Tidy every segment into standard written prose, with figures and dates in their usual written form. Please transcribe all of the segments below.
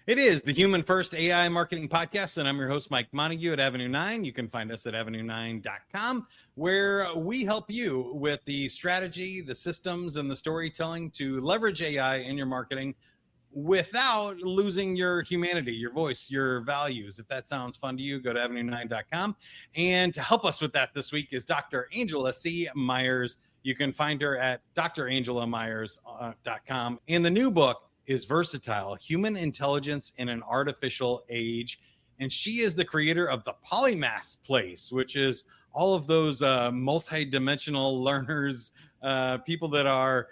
It is the Human First AI Marketing Podcast, and I'm your host, Mike Montague at Avenue 9. You can find us at avenue9.com, where we help you with the strategy, the systems, and the storytelling to leverage AI in your marketing without losing your humanity, your voice, your values. If that sounds fun to you, go to avenue9.com. And to help us with that this week is Dr. Angela C. Meyers. You can find her at drangela.myers.com. And the new book is Versatile: Human Intelligence in an Artificial Age. And she is the creator of the Polymaths place, which is all of those multi-dimensional learners, people that are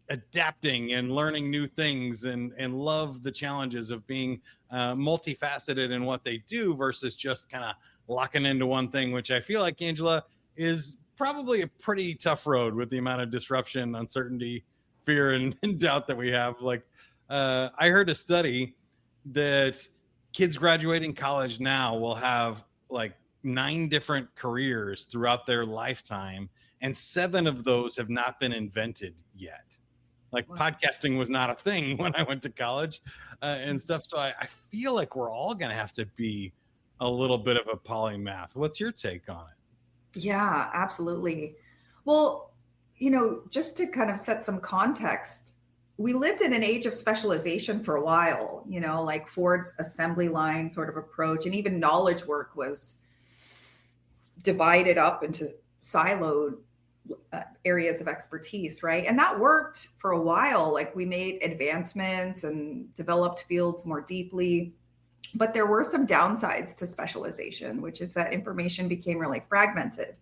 adapting and learning new things and love the challenges of being multifaceted in what they do versus just kind of locking into one thing, which I feel like, Angela, is probably a pretty tough road with the amount of disruption, uncertainty, fear, and doubt that we have. Like, I heard a study that kids graduating college now will have like 9 different careers throughout their lifetime, and 7 of those have not been invented yet. Like, podcasting was not a thing when I went to college and stuff. So I feel like we're all going to have to be a little bit of a polymath. What's your take on it? Yeah, absolutely. Well, you know, just to kind of set some context, we lived in an age of specialization for a while, you know, like Ford's assembly line sort of approach, and even knowledge work was divided up into siloed areas of expertise, right? And that worked for a while. Like, we made advancements and developed fields more deeply, but there were some downsides to specialization, which is that information became really fragmented.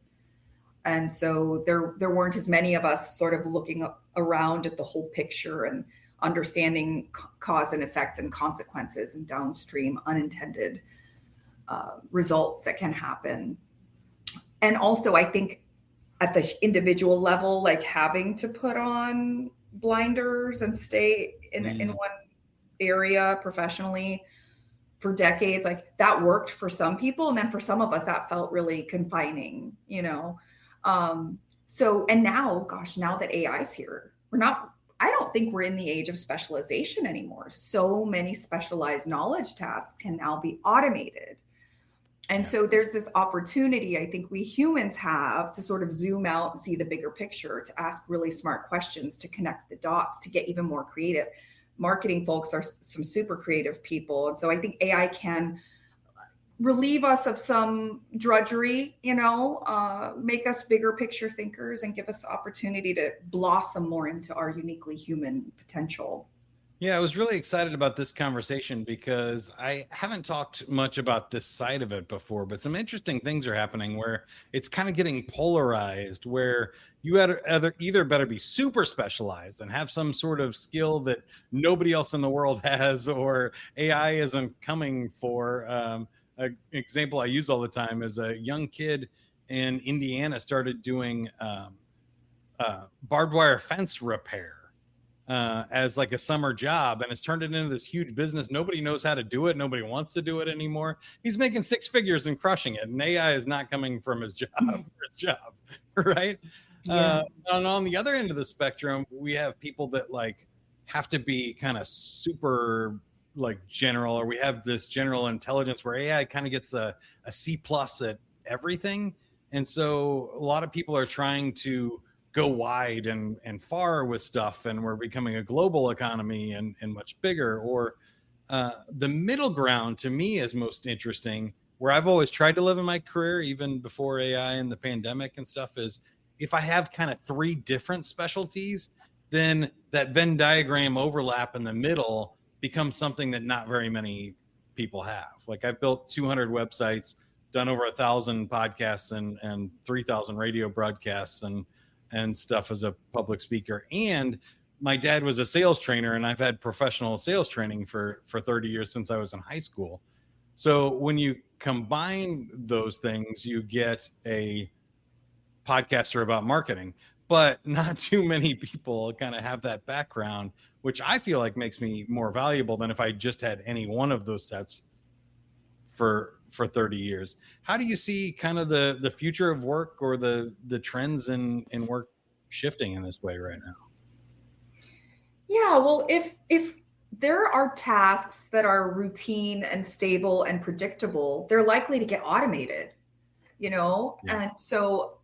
And so there weren't as many of us sort of looking around at the whole picture and understanding cause and effect and consequences and downstream unintended results that can happen. And also, I think at the individual level, like having to put on blinders and stay in one area professionally for decades, like that worked for some people. And then for some of us, that felt really confining, you know? So, and now, gosh, now that AI is here, I don't think we're in the age of specialization anymore. So many specialized knowledge tasks can now be automated. And so there's this opportunity I think we humans have to sort of zoom out and see the bigger picture, to ask really smart questions, to connect the dots, to get even more creative. Marketing folks are some super creative people. And so I think AI can relieve us of some drudgery, you know, make us bigger picture thinkers and give us the opportunity to blossom more into our uniquely human potential. Yeah, I was really excited about this conversation because I haven't talked much about this side of it before, but some interesting things are happening where it's kind of getting polarized, where you either better be super specialized and have some sort of skill that nobody else in the world has, or AI isn't coming for. An example I use all the time is a young kid in Indiana started doing barbed wire fence repair as like a summer job, and it's turned it into this huge business. Nobody knows how to do it. Nobody wants to do it anymore. He's making 6 figures and crushing it, and AI is not coming from his job right? Yeah. And on the other end of the spectrum, we have people that like have to be kind of super like general, or we have this general intelligence where AI kind of gets a C+ at everything. And so a lot of people are trying to go wide and far with stuff, and we're becoming a global economy and much bigger. Or the middle ground to me is most interesting, where I've always tried to live in my career, even before AI and the pandemic and stuff, is if I have kind of 3 different specialties, then that Venn diagram overlap in the middle becomes something that not very many people have. Like, I've built 200 websites, done over 1,000 podcasts and 3,000 radio broadcasts and stuff as a public speaker. And my dad was a sales trainer, and I've had professional sales training for 30 years since I was in high school. So when you combine those things, you get a podcaster about marketing, but not too many people kind of have that background, which I feel like makes me more valuable than if I just had any one of those sets for 30 years. How do you see kind of the future of work, or the trends in work shifting in this way right now. Yeah, well, if there are tasks that are routine and stable and predictable, they're likely to get automated, you know? Yeah. And so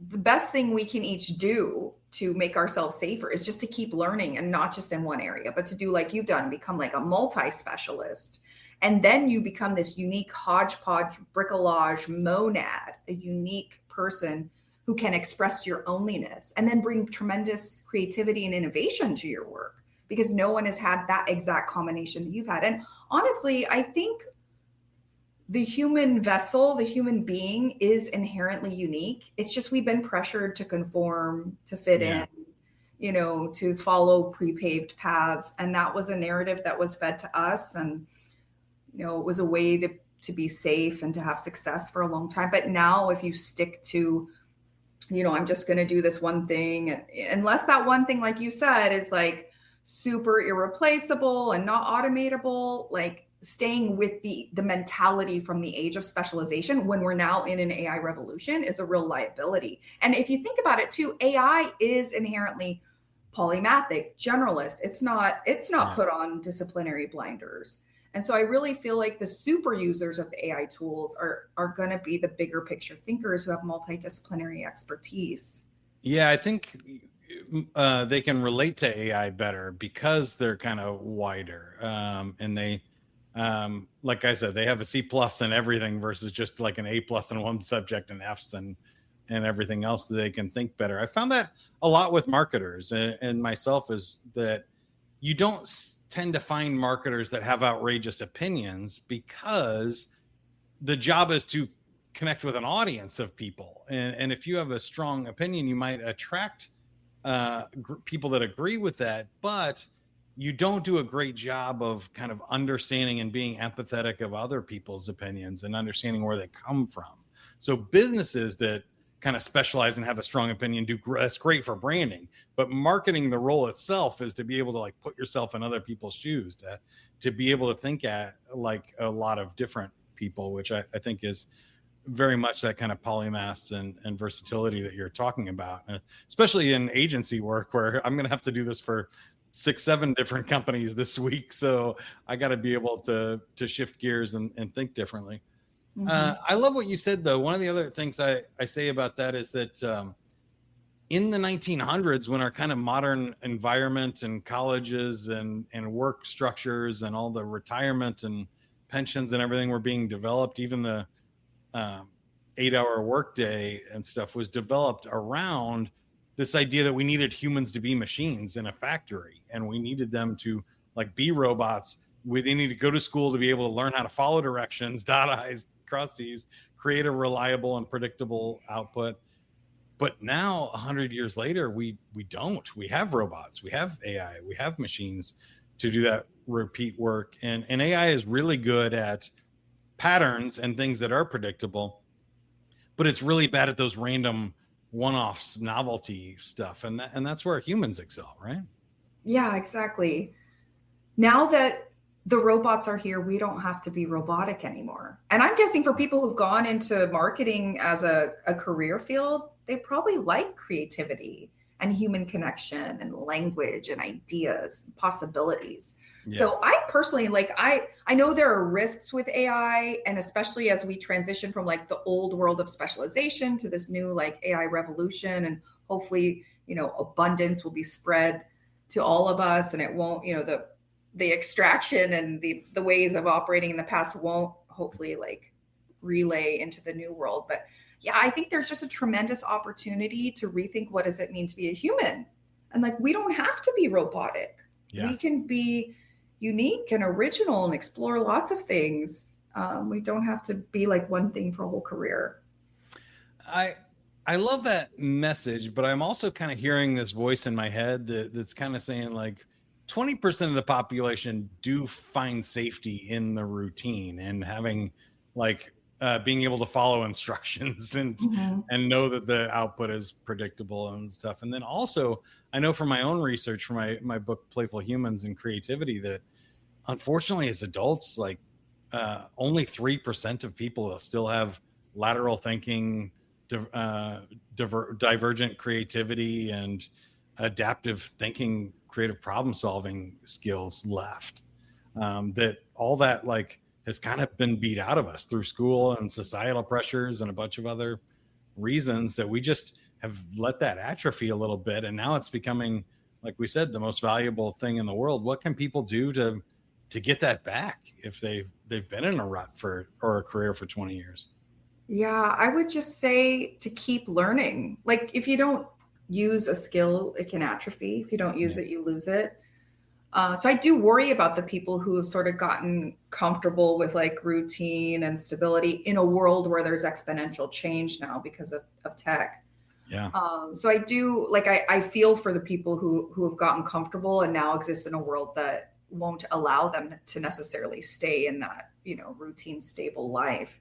the best thing we can each do to make ourselves safer is just to keep learning, and not just in one area, but to do like you've done, become like a multi-specialist. And then you become this unique hodgepodge, bricolage monad, a unique person who can express your ownness and then bring tremendous creativity and innovation to your work, because no one has had that exact combination that you've had. And honestly, I think the human vessel, the human being, is inherently unique. It's just we've been pressured to conform, to fit in, you know, to follow pre-paved paths. And that was a narrative that was fed to us. And, you know, it was a way to be safe and to have success for a long time. But now if you stick to, you know, I'm just going to do this one thing, unless that one thing, like you said, is like super irreplaceable and not automatable, like staying with the mentality from the age of specialization when we're now in an AI revolution is a real liability. And if you think about it too, AI is inherently polymathic, generalist. It's not put on disciplinary blinders. And so I really feel like the super users of the AI tools are going to be the bigger picture thinkers who have multidisciplinary expertise. Yeah, I think they can relate to AI better because they're kind of wider, and they, like I said, they have a C+ in everything versus just like an A+ in one subject and Fs and everything else. That they can think better. I found that a lot with marketers and myself, is that you don't tend to find marketers that have outrageous opinions, because the job is to connect with an audience of people. And if you have a strong opinion, you might attract people that agree with that, but you don't do a great job of kind of understanding and being empathetic of other people's opinions and understanding where they come from. So businesses that kind of specialize and have a strong opinion that's great for branding, but marketing, the role itself is to be able to like put yourself in other people's shoes, to be able to think at like a lot of different people, which I think is very much that kind of polymaths and versatility that you're talking about, especially in agency work, where I'm going to have to do this for 6-7 different companies this week. So I got to be able to shift gears and think differently. Mm-hmm. I love what you said, though. One of the other things I say about that is that in the 1900s, when our kind of modern environment and colleges and work structures and all the retirement and pensions and everything were being developed, even the 8-hour workday and stuff was developed around this idea that we needed humans to be machines in a factory, and we needed them to like be robots. They need to go to school to be able to learn how to follow directions, dot I's, cross T's, create a reliable and predictable output. But now 100 years later, we don't. We have robots, we have AI, we have machines to do that repeat work. And AI is really good at patterns and things that are predictable, but it's really bad at those random one-offs, novelty stuff. And that's where humans excel, right? Yeah, exactly. Now that the robots are here, we don't have to be robotic anymore. And I'm guessing for people who've gone into marketing as a career field, they probably like creativity and human connection and language and ideas and possibilities. Yeah. So I personally, like, I know there are risks with AI, and especially as we transition from like the old world of specialization to this new like AI revolution, and hopefully, you know, abundance will be spread to all of us, and it won't, you know, the extraction and the ways of operating in the past won't hopefully like relay into the new world. But yeah, I think there's just a tremendous opportunity to rethink what does it mean to be a human. And like, we don't have to be robotic. Yeah. We can be unique and original and explore lots of things. We don't have to be like one thing for a whole career. I love that message, but I'm also kind of hearing this voice in my head that's kind of saying like 20% of the population do find safety in the routine and having like being able to follow instructions and know that the output is predictable and stuff. And then also I know from my own research for my book, Playful Humans and Creativity, that unfortunately as adults, like only 3% of people still have lateral thinking, divergent creativity and adaptive thinking, creative problem solving skills left. That all that like has kind of been beat out of us through school and societal pressures and a bunch of other reasons that we just have let that atrophy a little bit. And now it's becoming, like we said, the most valuable thing in the world. What can people do to get that back if they've been in a rut or a career for 20 years? Yeah, I would just say to keep learning. Like if you don't use a skill, it can atrophy. If you don't use it, you lose it. So I do worry about the people who have sort of gotten comfortable with like routine and stability in a world where there's exponential change now because of tech. Yeah. So I do like, I feel for the people who have gotten comfortable and now exist in a world that won't allow them to necessarily stay in that, routine, stable life.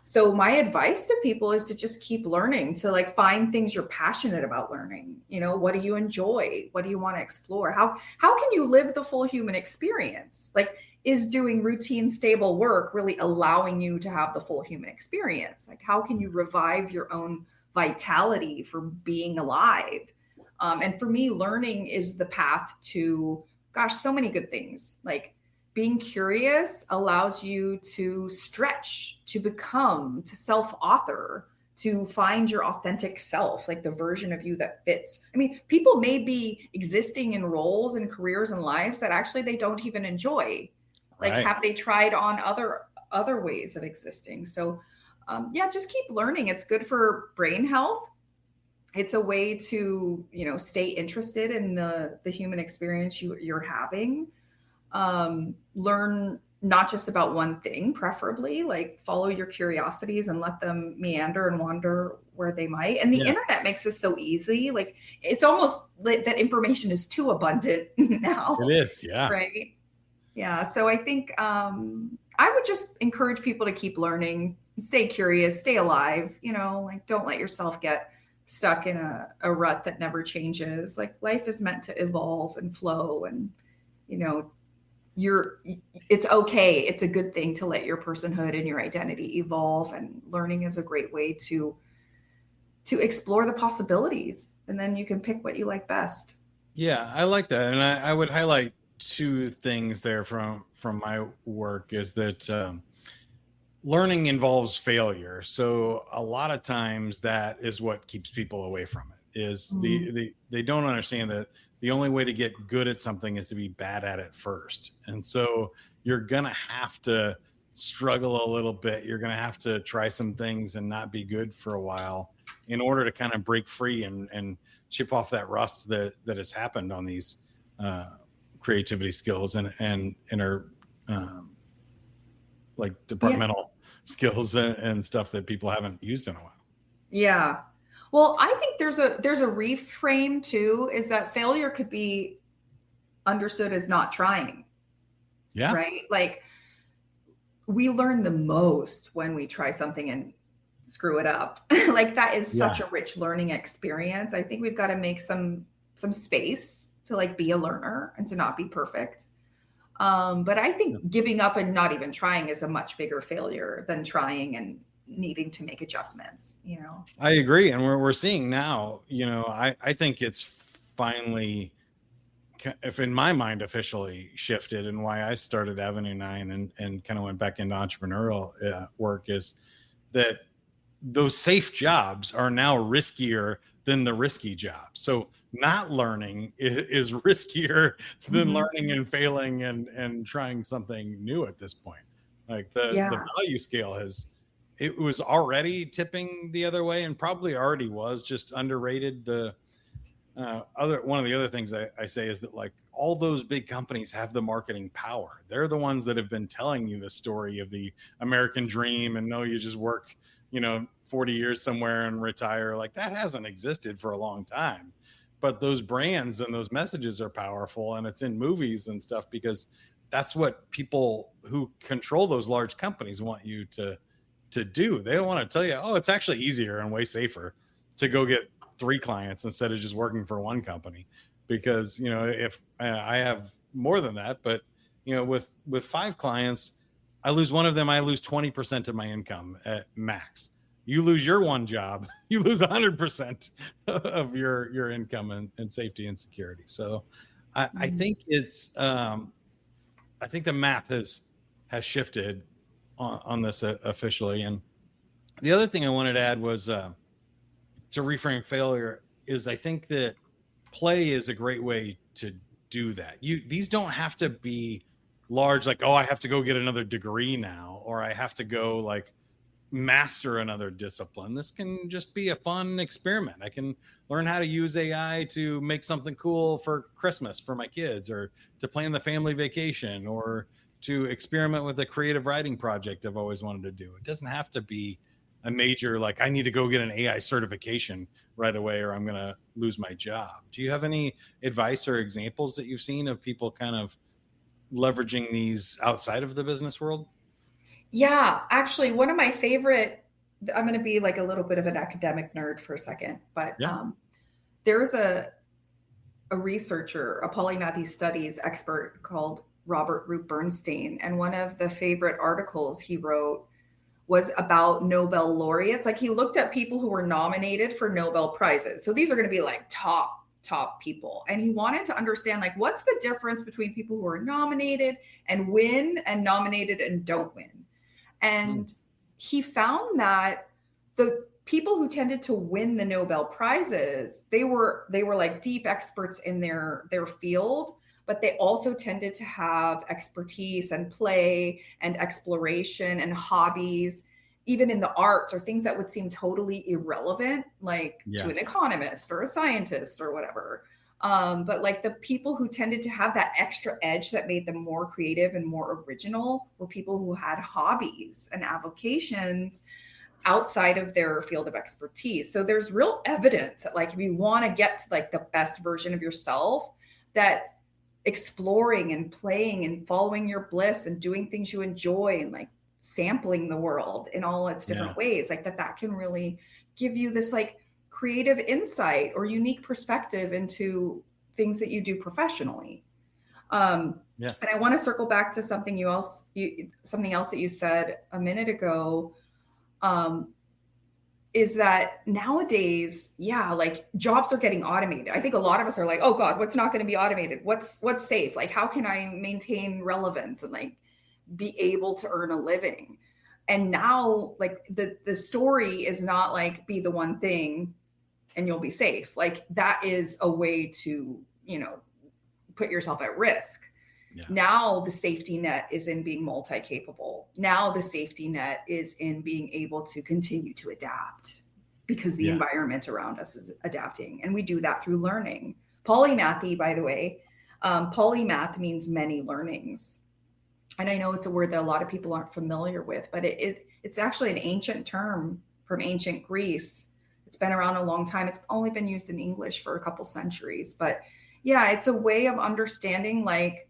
So my advice to people is to just keep learning, to like find things you're passionate about learning. What do you enjoy? What do you want to explore? How can you live the full human experience? Like, is doing routine, stable work really allowing you to have the full human experience? Like, how can you revive your own vitality for being alive? And for me, learning is the path to, so many good things. Like, being curious allows you to stretch, to become, to self-author, to find your authentic self, like the version of you that fits. I mean, people may be existing in roles and careers and lives that actually they don't even enjoy. Like, Right. Have they tried on other ways of existing? So, just keep learning. It's good for brain health. It's a way to, stay interested in the human experience you're having. Learn not just about one thing, preferably like follow your curiosities and let them meander and wander where they might. And the internet makes this so easy. Like, it's almost like that information is too abundant now. It is. Yeah. Right. Yeah. So I think, I would just encourage people to keep learning, stay curious, stay alive, like don't let yourself get stuck in a rut that never changes. Like, life is meant to evolve and flow, and, it's okay. It's a good thing to let your personhood and your identity evolve, and learning is a great way to explore the possibilities, and then you can pick what you like best. Yeah, I like that. And I would highlight two things there from my work is that learning involves failure. So a lot of times that is what keeps people away from it, is they don't understand that the only way to get good at something is to be bad at it first. And so you're going to have to struggle a little bit. You're going to have to try some things and not be good for a while in order to kind of break free and chip off that rust that has happened on these creativity skills and are like departmental skills and stuff that people haven't used in a while. Yeah. Well, I think there's a reframe too, is that failure could be understood as not trying. Yeah. Right. Like, we learn the most when we try something and screw it up. Like, that is such a rich learning experience. I think we've got to make some space to like be a learner and to not be perfect. But I think giving up and not even trying is a much bigger failure than trying and needing to make adjustments. I agree. And we're seeing now, I think it's finally, if in my mind, officially shifted, and why I started Avenue 9 and kind of went back into entrepreneurial work, is that those safe jobs are now riskier than the risky jobs. So not learning is riskier than learning and failing and trying something new at this point. Like the value scale it was already tipping the other way, and probably already was just underrated. One of the other things I say is that like all those big companies have the marketing power. They're the ones that have been telling you the story of the American dream, and no, you just work, 40 years somewhere and retire. Like, that hasn't existed for a long time. But those brands and those messages are powerful, and it's in movies and stuff, because that's what people who control those large companies want you to do. They don't want to tell you, oh, it's actually easier and way safer to go get 3 clients instead of just working for one company. Because, if I have more than that, but, with 5 clients, I lose one of them, I lose 20% of my income at max. you lose your one job, you lose 100% of your income and safety and security. So I think it's I think the math has shifted on this officially. And the other thing I wanted to add was to reframe failure is I think that play is a great way to do that. These don't have to be large, like, oh, I have to go get another degree now, or I have to go like master another discipline. This can just be a fun experiment. I can learn how to use AI to make something cool for Christmas for my kids, or to plan the family vacation, or to experiment with a creative writing project I've always wanted to do. It doesn't have to be a major, like, I need to go get an AI certification right away or I'm going to lose my job. Do you have any advice or examples that you've seen of people kind of leveraging these outside of the business world? Yeah, actually, one of my favorite, I'm going to be like a little bit of an academic nerd for a second, but Yeah. there was a researcher, a polymathy studies expert called Robert Root Bernstein. And one of the favorite articles he wrote was about Nobel laureates. Like, he looked at people who were nominated for Nobel Prizes. So these are going to be like top people. And he wanted to understand, like, what's the difference between people who are nominated and win, and nominated and don't win. And he found that the people who tended to win the Nobel Prizes, they were like deep experts in their field, but they also tended to have expertise and play and exploration and hobbies, even in the arts, or things that would seem totally irrelevant, like to an economist or a scientist or whatever. But like the people who tended to have that extra edge that made them more creative and more original were people who had hobbies and avocations outside of their field of expertise. So there's real evidence that, like, if you want to get to like the best version of yourself, that exploring and playing and following your bliss and doing things you enjoy and like sampling the world in all its different ways, like that can really give you this like creative insight or unique perspective into things that you do professionally. And I want to circle back to something else that you said a minute ago, is that nowadays, like jobs are getting automated. I think a lot of us are like, oh God, what's not going to be automated? What's safe? Like, how can I maintain relevance and like be able to earn a living? And now, like, the story is not like be the one thing and you'll be safe. Like, that is a way to, put yourself at risk. Now the safety net is in being multi-capable. Now the safety net is in being able to continue to adapt, because the environment around us is adapting. And we do that through learning. Polymathy, by the way, polymath means many learnings. And I know it's a word that a lot of people aren't familiar with, but it's actually an ancient term from ancient Greece. It's been around a long time. It's only been used in English for a couple centuries. But yeah, it's a way of understanding, like,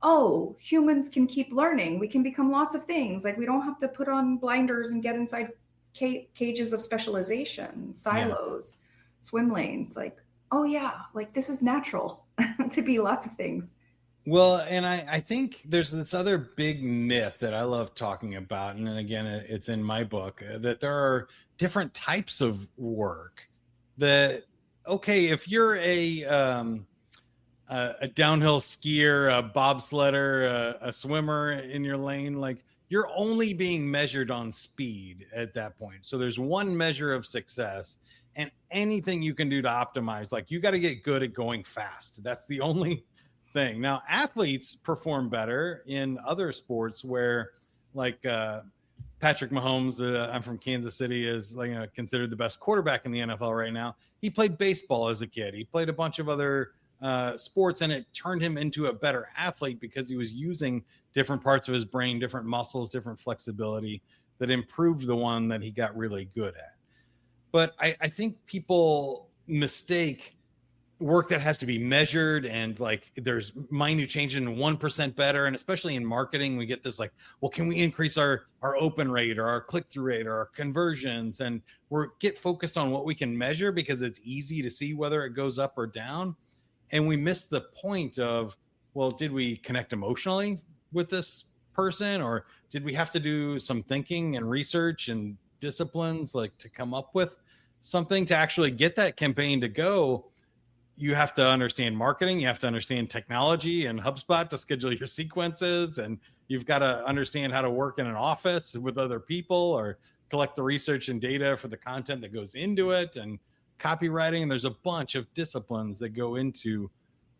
oh, humans can keep learning. We can become lots of things. Like, we don't have to put on blinders and get inside cages of specialization, silos, swim lanes. Like, oh yeah, like this is natural to be lots of things. Well, and I think there's this other big myth that I love talking about. And then again, it's in my book, that there are different types of work. That, okay, if you're a downhill skier, a bobsledder, a swimmer in your lane, like, you're only being measured on speed at that point. So there's one measure of success, and anything you can do to optimize, like, you got to get good at going fast. That's the only thing. Now, athletes perform better in other sports where, like, Patrick Mahomes, I'm from Kansas City, is like considered the best quarterback in the NFL right now. He played baseball as a kid. He played a bunch of other sports, and it turned him into a better athlete because he was using different parts of his brain, different muscles, different flexibility that improved the one that he got really good at. But I think people mistake work that has to be measured, and like there's minute change in 1% better. And especially in marketing, we get this like, well, can we increase our open rate or our click-through rate or our conversions? And get focused on what we can measure because it's easy to see whether it goes up or down. And we miss the point of, well, did we connect emotionally with this person, or did we have to do some thinking and research and disciplines, like to come up with something to actually get that campaign to go. You have to understand marketing, you have to understand technology and HubSpot to schedule your sequences, and you've got to understand how to work in an office with other people or collect the research and data for the content that goes into it, and copywriting. And there's a bunch of disciplines that go into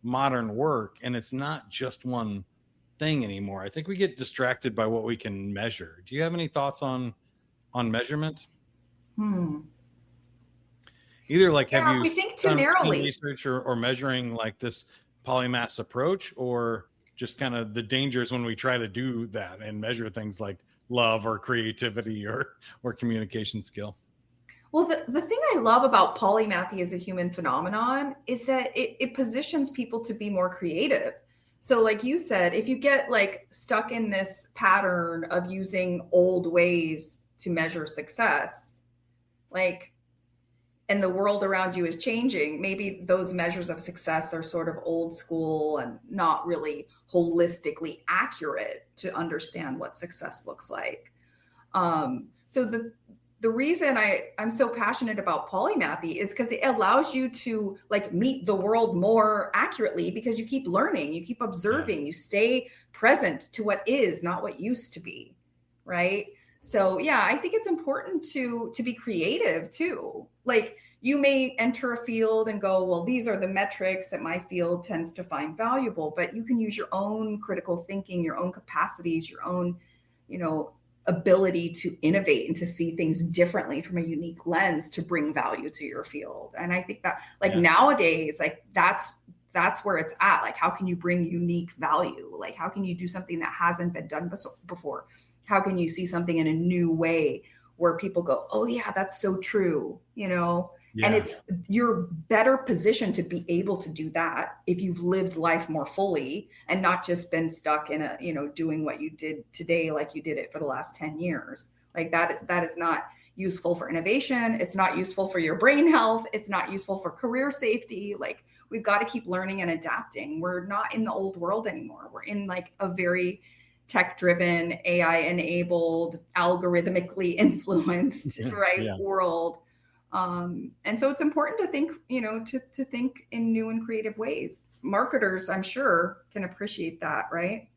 modern work, and it's not just one thing anymore. I think we get distracted by what we can measure. Do you have any thoughts on measurement? Either like, have you we think too done narrowly research or measuring like this Polymaths approach, or just kind of the dangers when we try to do that and measure things like love or creativity or communication skill? Well, the thing I love about polymathy as a human phenomenon is that it positions people to be more creative. So like you said, if you get like stuck in this pattern of using old ways to measure success, like, and the world around you is changing, maybe those measures of success are sort of old school and not really holistically accurate to understand what success looks like. So the reason I'm so passionate about polymathy is because it allows you to like meet the world more accurately, because you keep learning, you keep observing, you stay present to what is, not what used to be, right? So yeah, I think it's important to be creative too. Like, you may enter a field and go, well, these are the metrics that my field tends to find valuable, but you can use your own critical thinking, your own capacities, your own, ability to innovate and to see things differently from a unique lens to bring value to your field. And I think that nowadays, like that's where it's at. Like, how can you bring unique value? Like, how can you do something that hasn't been done before? How can you see something in a new way where people go, oh yeah, that's so true, And you're better positioned to be able to do that if you've lived life more fully and not just been stuck in doing what you did today, like you did it for the last 10 years. Like that is not useful for innovation. It's not useful for your brain health. It's not useful for career safety. Like, we've got to keep learning and adapting. We're not in the old world anymore. We're in like a very tech-driven, AI-enabled, algorithmically influenced, world. And so it's important to think, to think in new and creative ways. Marketers, I'm sure, can appreciate that, right?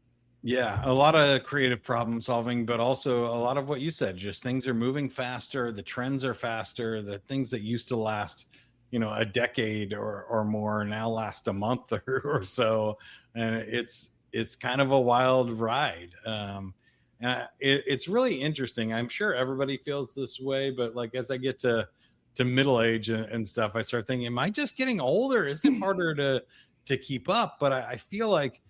Yeah, a lot of creative problem solving, but also a lot of what you said, just things are moving faster, the trends are faster, the things that used to last, a decade or more now last a month or so. And it's kind of a wild ride. It's really interesting. I'm sure everybody feels this way, but like, as I get to middle age and stuff, I start thinking, am I just getting older? Is it harder to keep up? But I feel like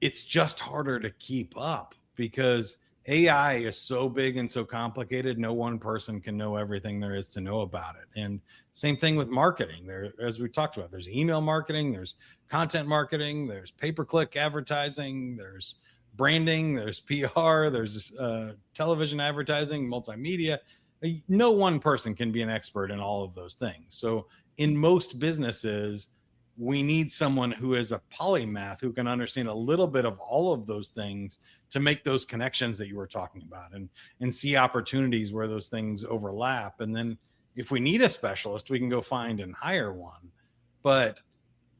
it's just harder to keep up because AI is so big and so complicated. No one person can know everything there is to know about it. And same thing with marketing. There, as we talked about, there's email marketing, there's content marketing, there's pay-per-click advertising, there's branding, there's PR, there's television advertising, multimedia. No one person can be an expert in all of those things. So in most businesses, we need someone who is a polymath, who can understand a little bit of all of those things to make those connections that you were talking about and see opportunities where those things overlap. And then if we need a specialist, we can go find and hire one. But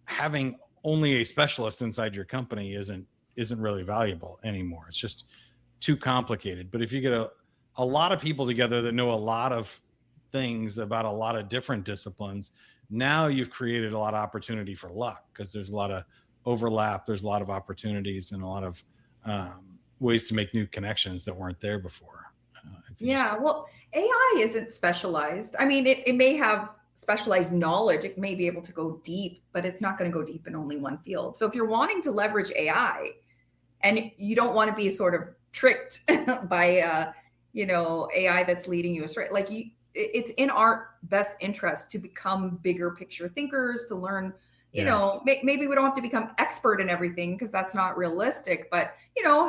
having only a specialist inside your company isn't really valuable anymore. It's just too complicated. But if you get a lot of people together that know a lot of things about a lot of different disciplines, now you've created a lot of opportunity for luck, because there's a lot of overlap, there's a lot of opportunities, and a lot of ways to make new connections that weren't there before. Well, AI isn't specialized. I mean, it may have specialized knowledge. It may be able to go deep, but it's not going to go deep in only one field. So if you're wanting to leverage AI and you don't want to be sort of tricked by, AI that's leading you astray, like it's in our best interest to become bigger picture thinkers, to learn, maybe we don't have to become expert in everything because that's not realistic, but,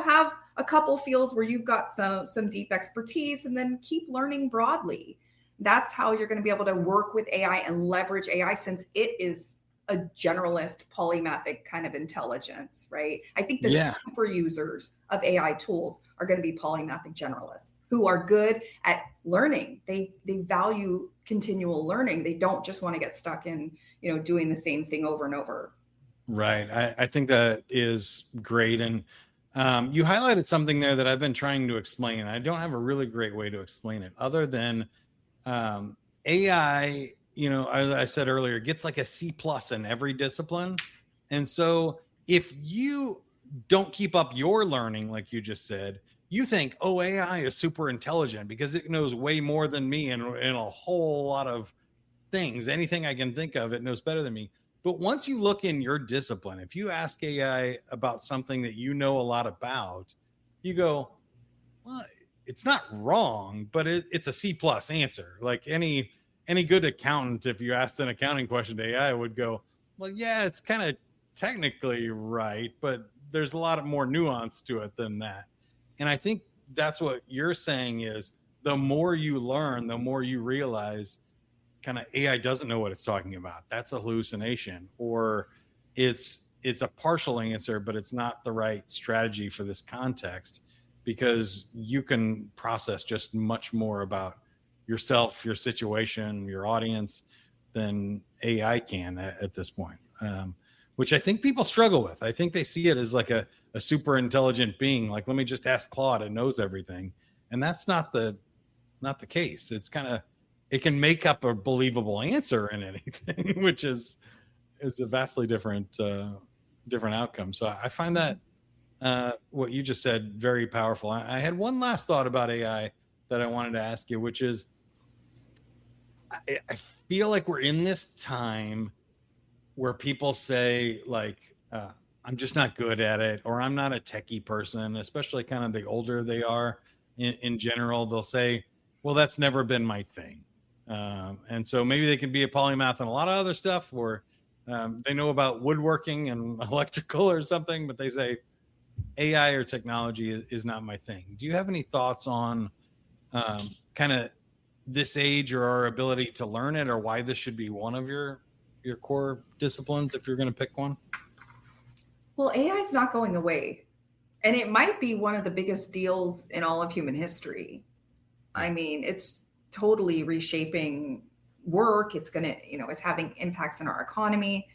have a couple fields where you've got some deep expertise, and then keep learning broadly. That's how you're going to be able to work with AI and leverage AI, since it is a generalist polymathic kind of intelligence, right? I think the super users of AI tools are going to be polymathic generalists. who are good at learning. They value continual learning. They don't just want to get stuck in, doing the same thing over and over. Right. I think that is great. And you highlighted something there that I've been trying to explain. I don't have a really great way to explain it other than AI, as I said earlier, gets like a C+ in every discipline. And so if you don't keep up your learning, like you just said, you think, oh, AI is super intelligent because it knows way more than me in a whole lot of things. Anything I can think of, it knows better than me. But once you look in your discipline, if you ask AI about something that you know a lot about, you go, well, it's not wrong, but it's a C+ answer. Like any good accountant, if you asked an accounting question to AI, would go, well, yeah, it's kind of technically right, but there's a lot more nuance to it than that. And I think that's what you're saying is the more you learn, the more you realize kind of AI doesn't know what it's talking about. That's a hallucination, or it's a partial answer, but it's not the right strategy for this context, because you can process just much more about yourself, your situation, your audience than AI can at this point. Which I think people struggle with. I think they see it as like a super intelligent being. Like, let me just ask Claude, it knows everything. And that's not the case. It's kind of, it can make up a believable answer in anything, which is a vastly different outcome. So I find that what you just said very powerful. I had one last thought about AI that I wanted to ask you, which is, I feel like we're in this time where people say like, I'm just not good at it, or I'm not a techie person, especially kind of the older they are in general. They'll say, well, that's never been my thing. And so maybe they can be a polymath and a lot of other stuff, or they know about woodworking and electrical or something, but they say AI or technology is not my thing. Do you have any thoughts on kind of this age or our ability to learn it, or why this should be one of your core disciplines if you're going to pick one? Well, AI is not going away, and it might be one of the biggest deals in all of human history. I mean, it's totally reshaping work. It's going to, it's having impacts in our economy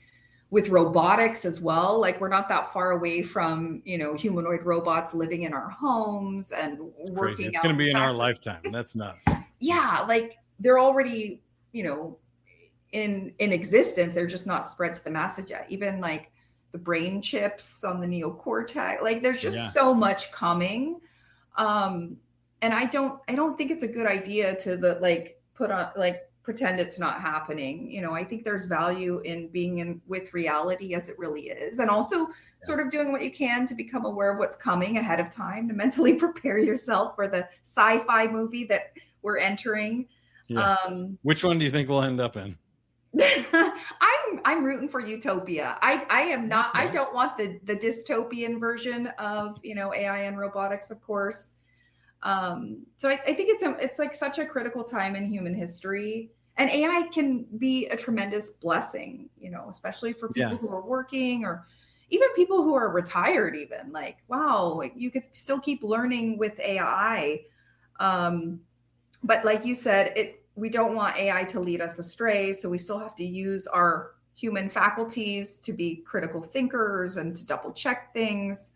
with robotics as well. Like, we're not that far away from, humanoid robots living in our homes and working. It's going to be in our lifetime. That's nuts. Yeah. Like, they're already, in existence. They're just not spread to the masses yet. Even like the brain chips on the neocortex, like there's just so much coming. And I don't think it's a good idea to pretend it's not happening. I think there's value in being with reality as it really is. And also sort of doing what you can to become aware of what's coming ahead of time, to mentally prepare yourself for the sci-fi movie that we're entering. Yeah. Which one do you think we'll end up in? I'm rooting for utopia. I am not, I don't want the dystopian version of, AI and robotics, of course. So I think it's like such a critical time in human history, and AI can be a tremendous blessing, especially for people who are working, or even people who are retired, even like, wow, you could still keep learning with AI. But like you said, we don't want AI to lead us astray. So we still have to use our human faculties to be critical thinkers and to double check things.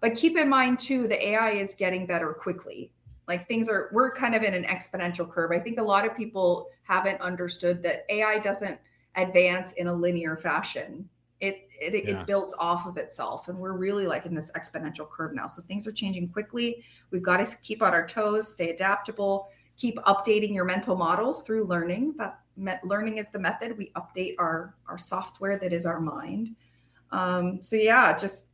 But keep in mind too, the AI is getting better quickly. Like, we're kind of in an exponential curve. I think a lot of people haven't understood that AI doesn't advance in a linear fashion. It builds off of itself. And we're really like in this exponential curve now. So things are changing quickly. We've got to keep on our toes, stay adaptable, keep updating your mental models through learning. Learning is the method. We update our software that is our mind. Just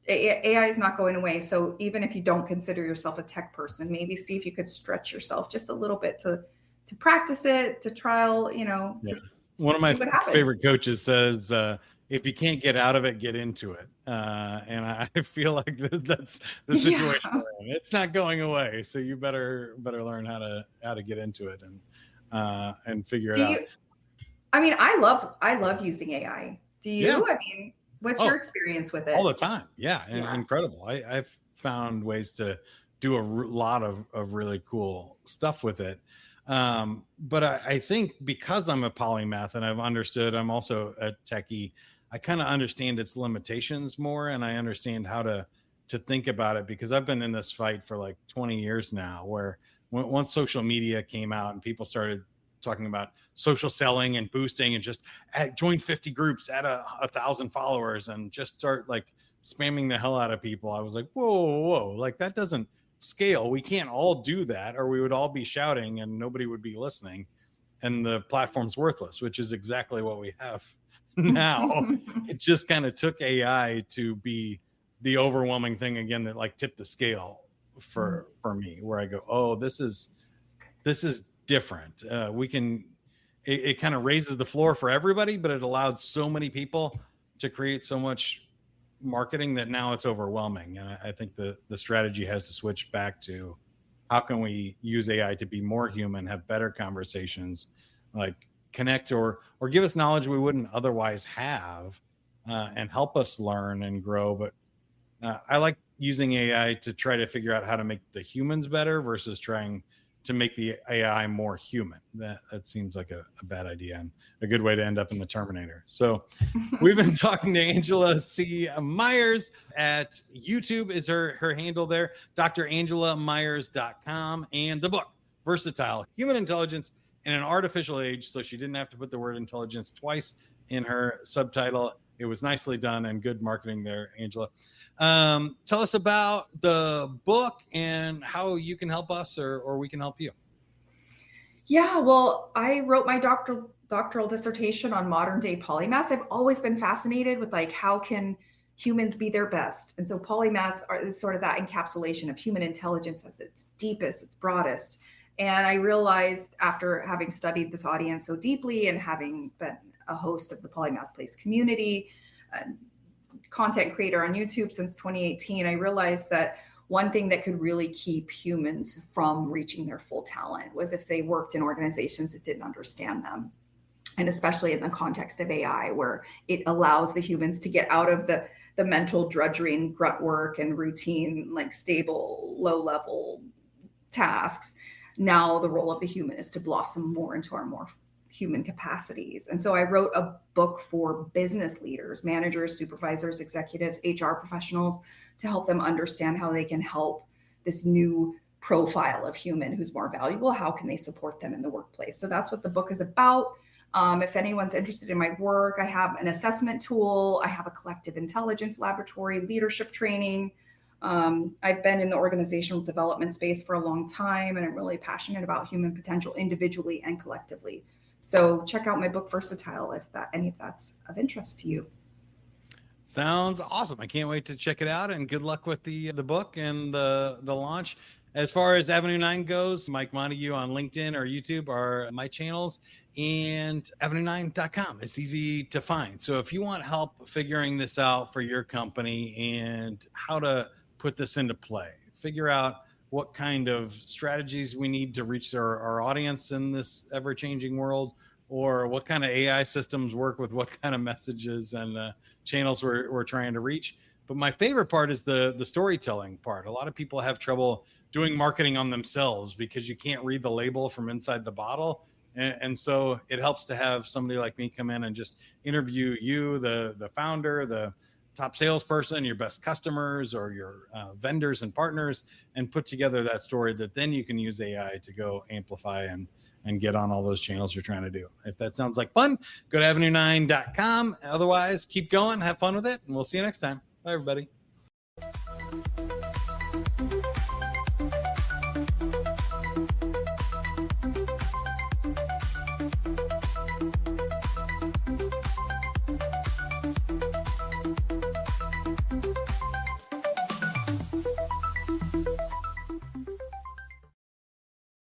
AI is not going away. So even if you don't consider yourself a tech person, maybe see if you could stretch yourself just a little bit to practice it, to trial, One of my favorite coaches says, if you can't get out of it, get into it. And I feel like that's the situation we're in. It's not going away. So you better learn how to get into it and figure it out. I mean, I love using AI. Do you? Yeah. I mean, what's your experience with it? All the time. Yeah. Incredible. I've found ways to do a lot of really cool stuff with it. But I think because I'm a polymath and I've understood, I'm also a techie, I kind of understand its limitations more, and I understand how to think about it, because I've been in this fight for like 20 years now, where once social media came out and people started talking about social selling and boosting and just join 50 groups, add 1,000 followers, and just start like spamming the hell out of people, I was like, whoa, like that doesn't scale. We can't all do that, or we would all be shouting and nobody would be listening, and the platform's worthless, which is exactly what we have now. It just kind of took AI to be the overwhelming thing again that like tipped the scale for me, where I go, oh, this is different. We can, it kind of raises the floor for everybody, but it allowed so many people to create so much marketing that now it's overwhelming. And I think the strategy has to switch back to how can we use AI to be more human, have better conversations, like connect or give us knowledge we wouldn't otherwise have, and help us learn and grow. But I like using AI to try to figure out how to make the humans better versus trying to make the AI more human. That seems like a bad idea and a good way to end up in the Terminator. So we've been talking to Angela C. Meyers at YouTube is her handle there, drAngelaMyers.com, and the book, Versatile, Human Intelligence in an Artificial Age. So she didn't have to put the word intelligence twice in her subtitle. It was nicely done and good marketing there, Angela. Tell us about the book and how you can help us or we can help you. Yeah, well, I wrote my doctoral dissertation on modern day polymaths. I've always been fascinated with like, how can humans be their best? And so polymaths are sort of that encapsulation of human intelligence as its deepest, its broadest. And I realized after having studied this audience so deeply and having been a host of the Polymaths Place community, content creator on YouTube since 2018, I realized that one thing that could really keep humans from reaching their full talent was if they worked in organizations that didn't understand them. And especially in the context of AI, where it allows the humans to get out of the mental drudgery and grunt work and routine, like stable, low-level tasks. Now the role of the human is to blossom more into our more human capacities. And so I wrote a book for business leaders, managers, supervisors, executives, HR professionals, to help them understand how they can help this new profile of human who's more valuable. How can they support them in the workplace? So that's what the book is about. If anyone's interested in my work, I have an assessment tool. I have a collective intelligence laboratory, leadership training. I've been in the organizational development space for a long time, and I'm really passionate about human potential individually and collectively. So check out my book, Versatile, if any of that's of interest to you. Sounds awesome. I can't wait to check it out, and good luck with the book and the launch. As far as Avenue 9 goes, Mike Montague on LinkedIn or YouTube are my channels, and avenue9.com. It's easy to find. So if you want help figuring this out for your company and how to put this into play, figure out what kind of strategies we need to reach our audience in this ever-changing world, or what kind of AI systems work with what kind of messages and channels we're trying to reach. But my favorite part is the storytelling part. A lot of people have trouble doing marketing on themselves because you can't read the label from inside the bottle. And so it helps to have somebody like me come in and just interview you, the founder, the top salesperson, your best customers, or your vendors and partners, and put together that story that then you can use AI to go amplify and get on all those channels you're trying to do. If that sounds like fun, go to avenue9.com. Otherwise, keep going, have fun with it, and we'll see you next time. Bye, everybody.